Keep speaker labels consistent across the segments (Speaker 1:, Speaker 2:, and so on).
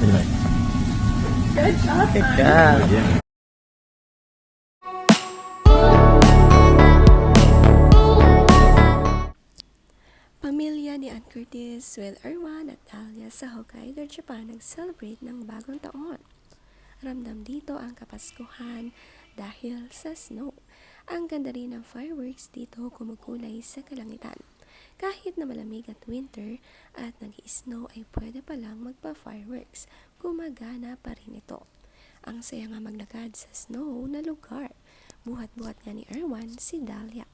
Speaker 1: Anyway.
Speaker 2: Good job.
Speaker 3: Good job.
Speaker 1: Yeah.
Speaker 4: Pamilya ni Ann Curtis, Will Erwan at Alia sa Hokkaido, Japan nag-celebrate ng bagong taon. Ramdam dito ang kapaskuhan dahil sa snow. Ang ganda rin ng fireworks dito kumukulay sa kalangitan. Kahit na malamig at winter at nag-snow ay pwede palang magpa-fireworks. Gumagana pa rin ito. Ang saya nga maglakad sa snow na lugar. Buhat-buhat nga ni Erwan si Dahlia.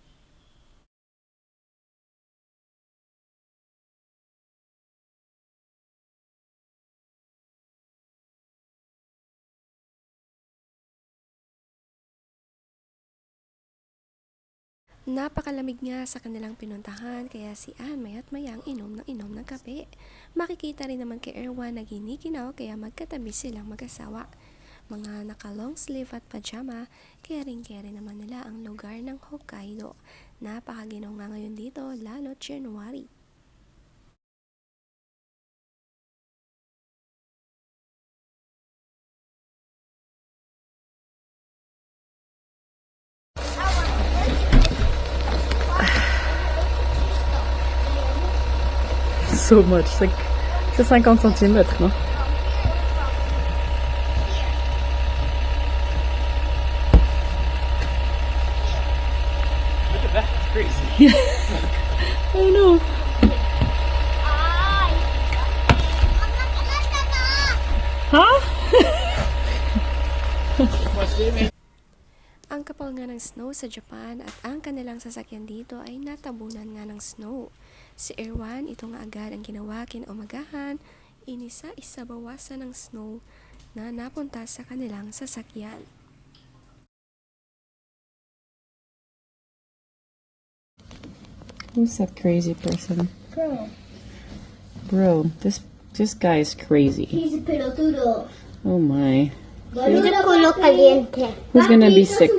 Speaker 4: Napakalamig nga sa kanilang pinuntahan kaya si Ann maya't mayang inom ng kape. Makikita rin naman kay Erwan na ginikinaw kaya magkatabi silang mag-asawa. Mga naka-long sleeve at pajama, kering-kering naman nila ang lugar ng Hokkaido. Napakaginaw nga ngayon dito, lalo January.
Speaker 3: So much. C'est 50 cm, non?
Speaker 1: Look at that. It's crazy.
Speaker 3: I know. Huh?
Speaker 4: Ang kapal nga ng snow sa Japan at ang kanilang sasakyan dito ay natabunan nga ng snow. Si Erwan, ito nga agad ang ginawa kinaumagahan, inisa-isa bawasan ng snow na napunta sa kanilang sasakyan.
Speaker 3: Who's that crazy person?
Speaker 2: Bro,
Speaker 3: Bro, this guy is crazy.
Speaker 2: he's a pelotudo.
Speaker 3: Oh my.
Speaker 2: He's a culo caliente.
Speaker 3: Who's gonna be sick?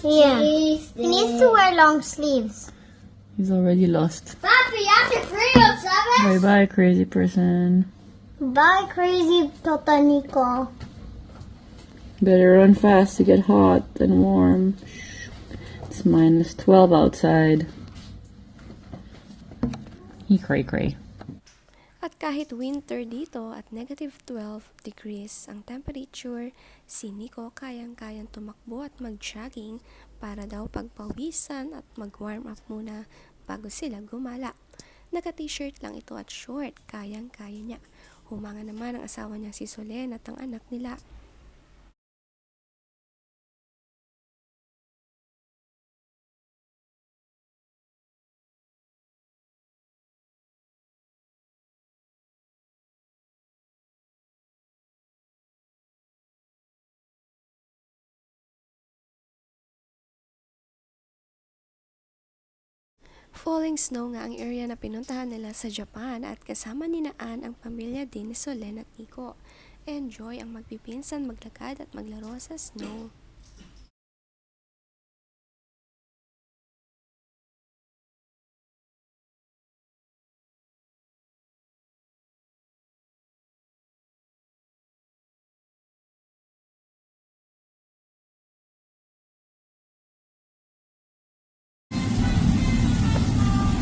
Speaker 2: Yeah. He needs to wear long sleeves.
Speaker 3: He's already lost.
Speaker 2: Papi, hace frío, ¿sabes?
Speaker 3: Bye bye, crazy person.
Speaker 2: Bye, crazy Totanico.
Speaker 3: Better run fast to get hot and warm. It's -12 outside. Cray.
Speaker 4: At kahit winter dito at -12 degrees ang temperature, si Nico kayang-kayang tumakbo at mag-jogging para daw pagpawisan at mag-warm up muna bago sila gumala. Naka-t-shirt lang ito at short, kayang-kaya niya. Humanga naman ang asawa niya si Solen at ang anak nila. Falling snow nga ang area na pinuntahan nila sa Japan at kasama ni Ann ang pamilya din ni Solen at Nico. Enjoy ang magpipinsan maglakad at maglaro sa snow.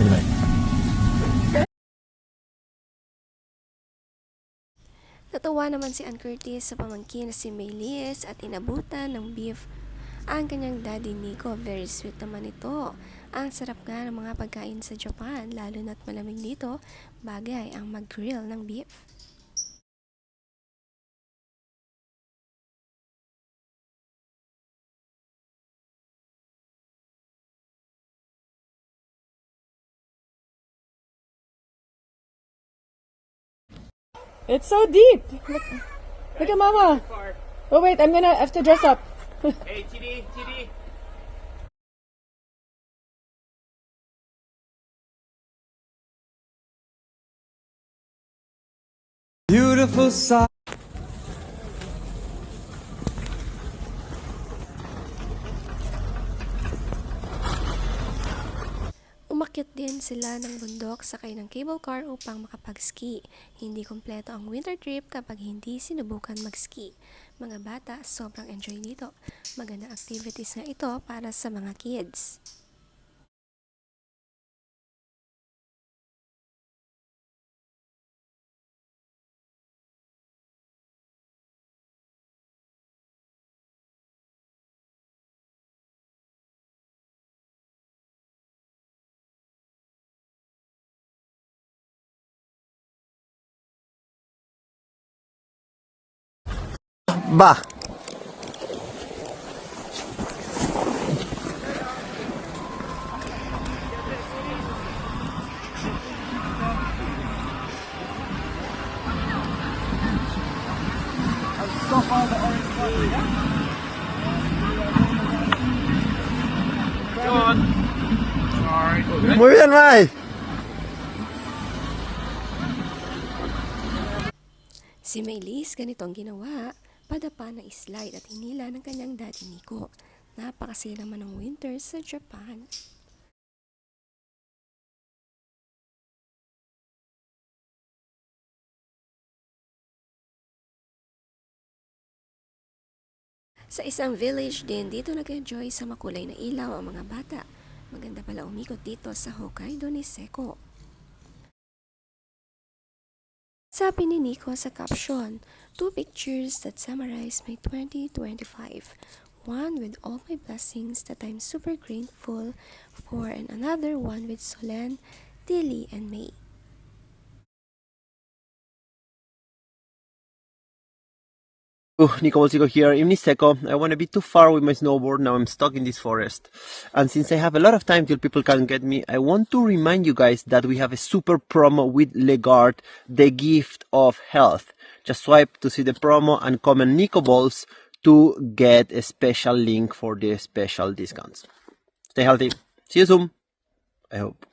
Speaker 1: Anyway.
Speaker 4: Natuwa naman si Ann Curtis sa pamangkin na si Maylis at inabutan ng beef ang kanyang daddy Nico. Very sweet naman ito. Ang sarap nga ng mga pagkain sa Japan, lalo na't malamig dito, bagay ang mag-grill ng beef.
Speaker 3: It's so deep. Look at Mama. Oh wait, I'm gonna have to dress up.
Speaker 1: Hey, TD.
Speaker 5: Beautiful sight.
Speaker 4: Umakyat din sila ng bundok sakay ng cable car upang makapag-ski. Hindi kompleto ang winter trip kapag hindi sinubukan mag-ski. Mga bata, sobrang enjoy dito. Magandang activities nga ito para sa mga kids.
Speaker 5: Bah!
Speaker 1: John. Sorry.
Speaker 5: Muy bien, Mai!
Speaker 4: Si Maylis ganito ang ginawa, padapa ng slide at hinila ng kanyang daddy Nico. Napakasaya naman ng winter sa Japan. Sa isang village din, dito nag-enjoy sa makulay na ilaw ang mga bata. Maganda pala umikot dito sa Hokkaido ni Seko. Sabi ni Nico sa caption, 2 pictures that summarize my 2025. One with all my blessings that I'm super grateful for, and another one with Solen, Tilly, and May.
Speaker 6: Nico Bolsico here. In Niseko, I want to be too far with my snowboard. Now I'm stuck in this forest. And since I have a lot of time till people can get me, I want to remind you guys that we have a super promo with Legard, the gift of health. Just swipe to see the promo and comment Nico Balls to get a special link for the special discounts. Stay healthy. See you soon. I hope.